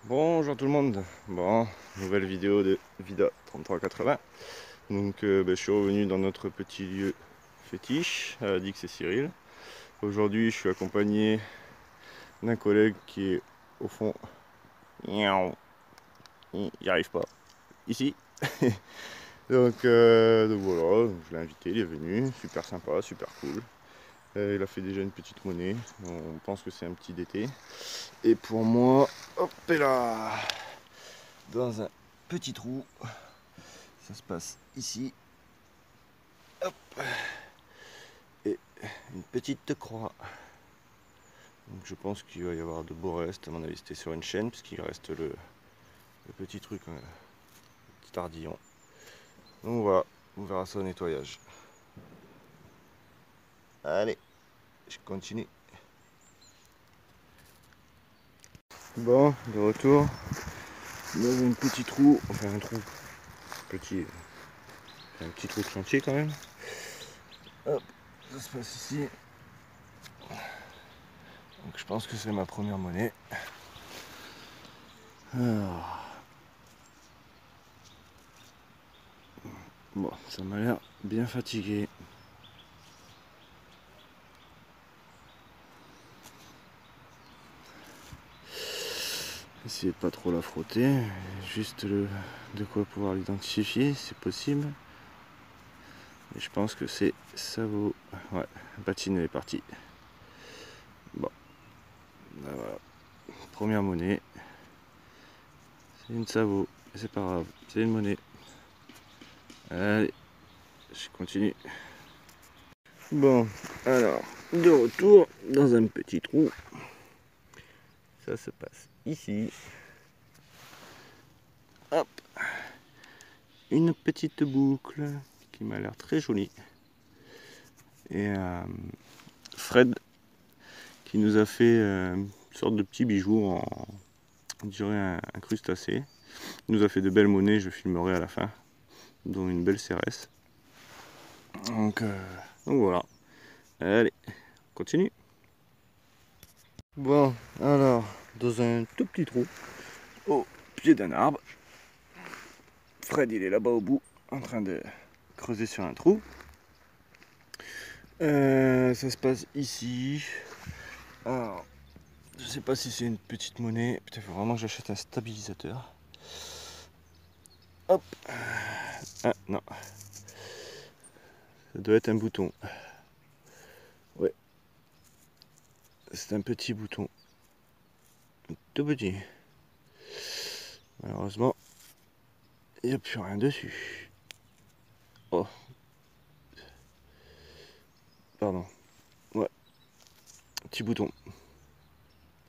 Bonjour tout le monde. Bon, nouvelle vidéo de Vida 3380. Donc je suis revenu dans notre petit lieu fétiche à Dix et Cyril. Aujourd'hui je suis accompagné d'un collègue qui est au fond. Il n'y arrive pas. Ici. donc voilà, je l'ai invité, il est venu, super sympa, super cool. Il a fait déjà une petite monnaie, on pense que c'est un petit d'été. Et pour moi, hop là, dans un petit trou. Ça se passe ici. Hop. Et une petite croix. Donc je pense qu'il va y avoir de beaux restes. À mon avis, c'était sur une chaîne, puisqu'il reste le petit truc, le petit ardillon. Donc voilà, on verra ça au nettoyage. Allez, je continue. Bon, de retour dans un petit trou, enfin un trou petit, un petit trou de chantier quand même. Hop, ça se passe ici. Donc je pense que c'est ma première monnaie. Alors, bon, ça m'a l'air bien fatigué. Essayez de pas trop la frotter, juste de quoi pouvoir l'identifier, si possible. Et je pense que c'est Savo. Ouais, la patine elle est partie. Bon, ben voilà. Première monnaie. C'est une Savo, c'est pas grave, c'est une monnaie. Allez, je continue. Bon, alors, de retour dans un petit trou. Ça se passe ici. Hop, une petite boucle qui m'a l'air très jolie. Et Fred qui nous a fait une sorte de petit bijou en, on dirait un crustacé. Il nous a fait de belles monnaies, je filmerai à la fin, dont une belle CRS. Donc voilà. Allez, on continue. Bon, alors, dans un tout petit trou, au pied d'un arbre, Fred il est là-bas au bout, en train de creuser sur un trou. Ça se passe ici. Alors, je sais pas si c'est une petite monnaie, peut-être faut vraiment que j'achète un stabilisateur. Hop. Ah non. Ça doit être un bouton. Ouais. C'est un petit bouton. Tout petit. Malheureusement, il n'y a plus rien dessus. Oh. Pardon. Ouais. Petit bouton.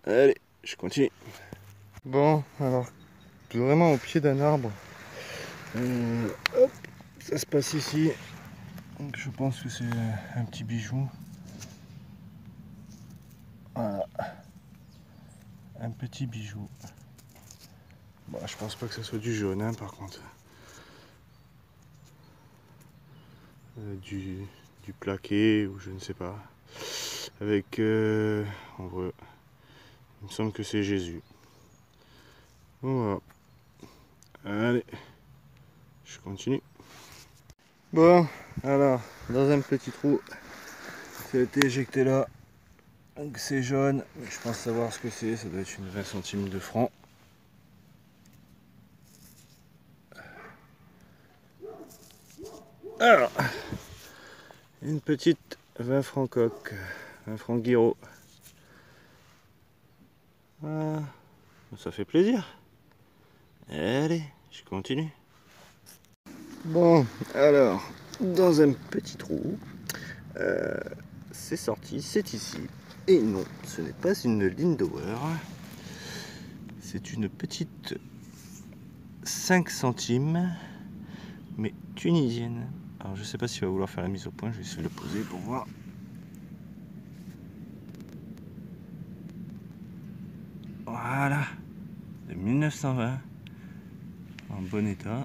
Allez, je continue. Bon, alors, vraiment au pied d'un arbre. Hop, ça se passe ici. Donc je pense que c'est un petit bijou. Voilà. Un petit bijou. Bon, je pense pas que ça soit du jaune, hein, par contre. Du plaqué ou je ne sais pas. Avec, on voit, il me semble que c'est Jésus. Voilà. Allez, je continue. Bon, alors, dans un petit trou, ça a été éjecté là. Donc c'est jaune, je pense savoir ce que c'est, ça doit être une 20 centimes de franc. Alors, une petite 20 francs coque, 20 francs guiro. Ah, ça fait plaisir. Allez, je continue. Bon, alors, dans un petit trou, c'est sorti, c'est ici. Et non, ce n'est pas une Lindauer, c'est une petite 5 centimes, mais tunisienne. Alors je sais pas s'il va vouloir faire la mise au point, je vais essayer de le poser pour voir. Voilà, de 1920, en bon état.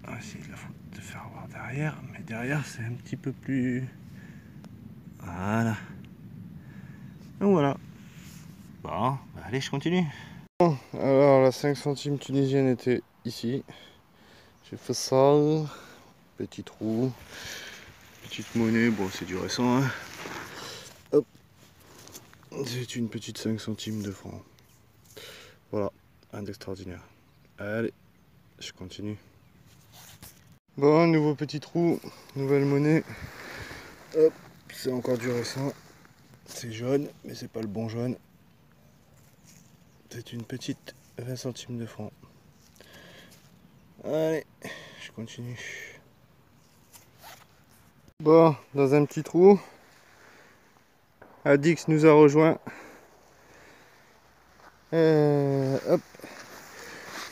On va essayer de faire voir derrière, mais derrière c'est un petit peu plus... Voilà. Donc voilà. Bon, bah allez, je continue. Bon, alors la 5 centimes tunisienne était ici. J'ai fait ça. Petit trou. Petite monnaie, bon c'est du récent. Hein. Hop. C'est une petite 5 centimes de francs. Voilà, un d'extraordinaire. Allez, je continue. Bon, nouveau petit trou, nouvelle monnaie. Hop, c'est encore du récent. C'est jaune, mais c'est pas le bon jaune. C'est une petite 20 centimes de francs. Allez, je continue. Bon, dans un petit trou, Adix nous a rejoint. Hop,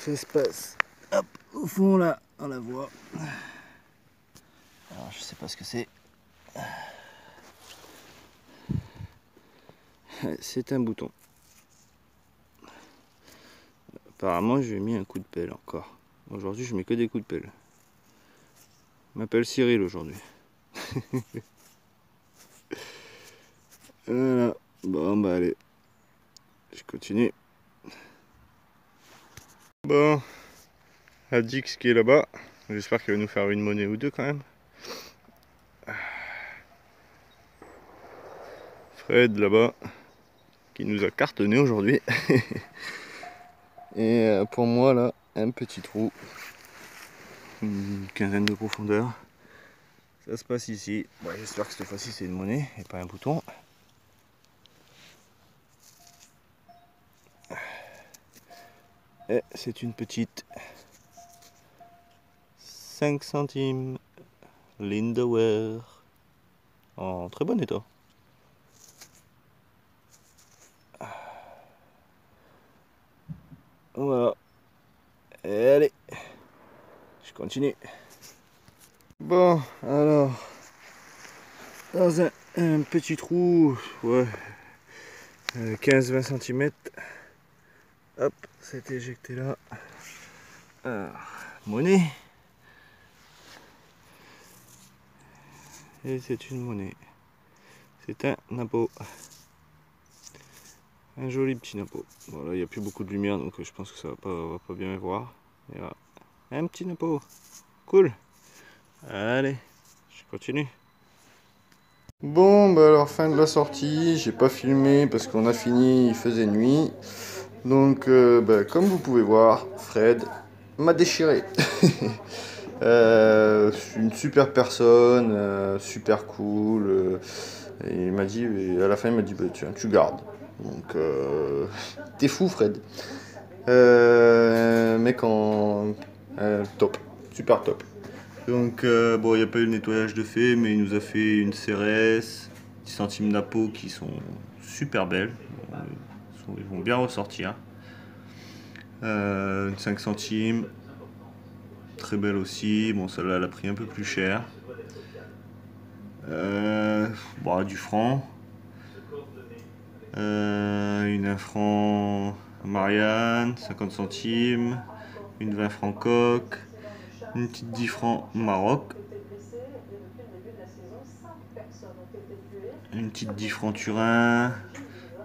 ça se passe. Hop, au fond là, on la voit. Alors je sais pas ce que c'est. C'est un bouton. Apparemment je lui ai mis un coup de pelle encore. Aujourd'hui je mets que des coups de pelle. Je m'appelle Cyril aujourd'hui. Voilà. Bon bah allez. Je continue. Bon. Adix qui est là-bas. J'espère qu'il va nous faire une monnaie ou deux quand même. Fred là-bas. Qui nous a cartonné aujourd'hui. Et pour moi là, un petit trou. Une quinzaine de profondeur. Ça se passe ici. Bon, j'espère que cette fois-ci c'est une monnaie et pas un bouton. Et c'est une petite 5 centimes Lindauer en très bon état. Voilà. Et allez, je continue. Bon, alors, dans un petit trou, ouais, 15-20 cm. Hop, c'est éjecté là. Alors, monnaie. Et c'est une monnaie. C'est un napo. Un joli petit napo. Bon là il n'y a plus beaucoup de lumière donc je pense que ça va pas bien voir. Et voilà. Un petit napo. Cool. Allez, je continue. Bon bah alors fin de la sortie, j'ai pas filmé parce qu'on a fini, il faisait nuit. Donc bah, comme vous pouvez voir, Fred m'a déchiré. Une super personne, super cool. Et il m'a dit, à la fin il m'a dit bah, tiens tu gardes. Donc t'es fou Fred. Mec en top, super top. Donc bon il n'y a pas eu le nettoyage de fait mais il nous a fait une CRS, 10 centimes napo qui sont super belles. Ils vont bien ressortir. Une 5 centimes, très belle aussi. Bon celle-là elle a pris un peu plus cher. Bon, du franc. Une 1 franc Marianne, 50 centimes, une 20 francs coque, une petite 10 francs Maroc, une petite 10 francs Turin,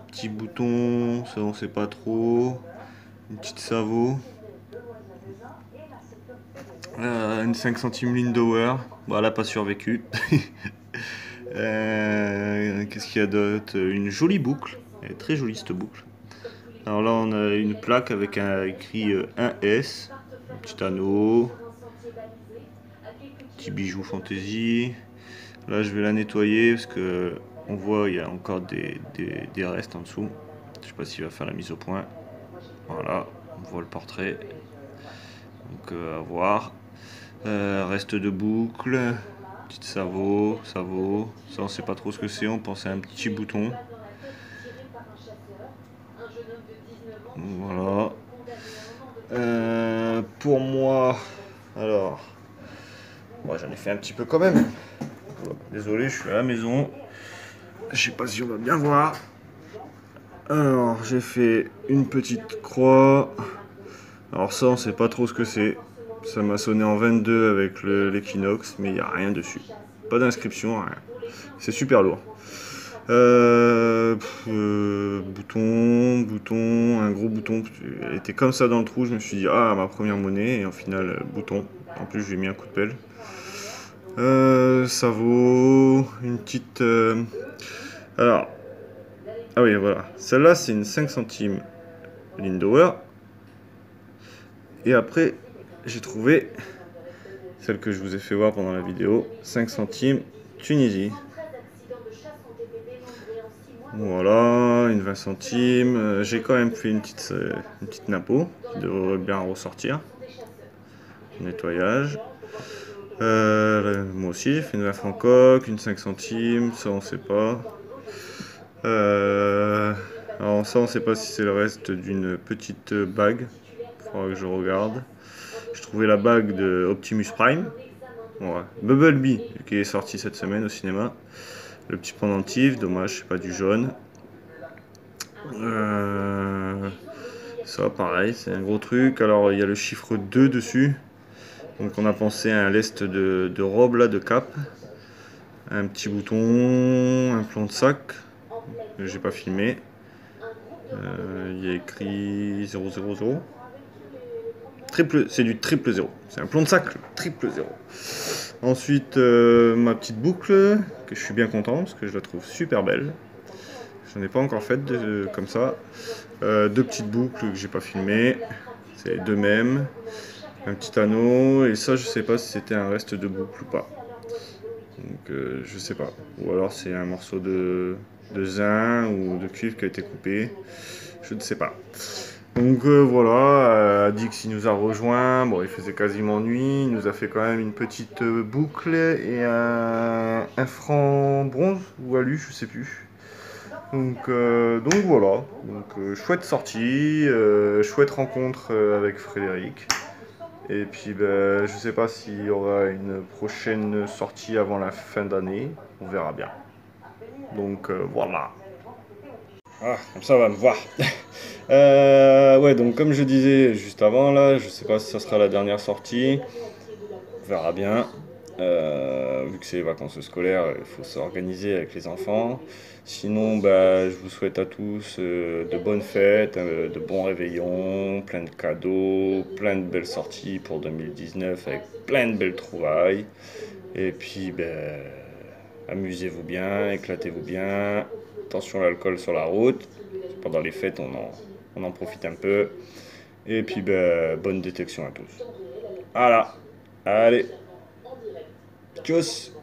petit bouton, ça on sait pas trop, une petite Savo, une 5 centimes Lindauer, bon, elle n'a pas survécu. Qu'est-ce qu'il y a d'autre? Une jolie boucle, elle est très jolie cette boucle. Alors là on a une plaque avec un écrit 1S, un petit anneau, petit bijou fantaisie. Là je vais la nettoyer parce que on voit il y a encore des restes en dessous. Je sais pas s'il va faire la mise au point. Voilà, on voit le portrait. Donc à voir. Reste de boucle, petite Savo. Ça on sait pas trop ce que c'est, on pensait à un petit bouton. Voilà. Pour moi, alors, moi j'en ai fait un petit peu quand même. Désolé, je suis à la maison. Je sais pas si on va bien voir. Alors, j'ai fait une petite croix. Alors ça, on sait pas trop ce que c'est. Ça m'a sonné en 22 avec l'Equinox, mais il n'y a rien dessus. Pas d'inscription, rien. C'est super lourd. Bouton, un gros bouton. Elle était comme ça dans le trou. Je me suis dit, ah, ma première monnaie. Et au final, bouton. En plus, je lui ai mis un coup de pelle. Ça vaut une petite. Alors, ah oui, voilà. Celle-là, c'est une 5 centimes Lindauer. Et après, j'ai trouvé celle que je vous ai fait voir pendant la vidéo, 5 centimes Tunisie. Voilà, une 20 centimes. J'ai quand même fait une petite napo qui devrait bien ressortir. Nettoyage. Moi aussi, j'ai fait une 20 francs coque, une 5 centimes, ça on sait pas. Alors ça on sait pas si c'est le reste d'une petite bague. Il faudra que je regarde. J'ai trouvé la bague de Optimus Prime. Ouais. Bumblebee qui est sorti cette semaine au cinéma. Le petit pendentif, dommage, c'est pas du jaune. Ça pareil, c'est un gros truc. Alors il y a le chiffre 2 dessus. Donc on a pensé à un lest de robe là, de cap. Un petit bouton, un plan de sac. Que j'ai pas filmé. Il y a écrit 000. C'est du triple 0. C'est un plan de sac triple 0. Ensuite, ma petite boucle, que je suis bien content parce que je la trouve super belle. J'en ai pas encore fait comme ça. Deux petites boucles que j'ai pas filmées. C'est les deux mêmes. Un petit anneau. Et ça, je sais pas si c'était un reste de boucle ou pas. Donc, je sais pas. Ou alors c'est un morceau de zin ou de cuivre qui a été coupé. Je ne sais pas. Donc voilà, Adix il nous a rejoint, bon il faisait quasiment nuit, il nous a fait quand même une petite boucle et un franc bronze ou alu, je sais plus. Donc voilà, donc chouette sortie, chouette rencontre avec Frédéric. Et puis ben, je sais pas s'il y aura une prochaine sortie avant la fin d'année, on verra bien. Donc voilà. Ah, comme ça on va me voir. Ouais, donc comme je disais juste avant, là, je sais pas si ça sera la dernière sortie. On verra bien. Vu que c'est les vacances scolaires, il faut s'organiser avec les enfants. Sinon, bah, je vous souhaite à tous de bonnes fêtes, de bons réveillons, plein de cadeaux, plein de belles sorties pour 2019 avec plein de belles trouvailles. Et puis, ben, amusez-vous bien, éclatez-vous bien. Attention à l'alcool sur la route. Pendant les fêtes, on en profite un peu. Et puis, ben, bonne détection à tous. Voilà. Allez. Tchuss.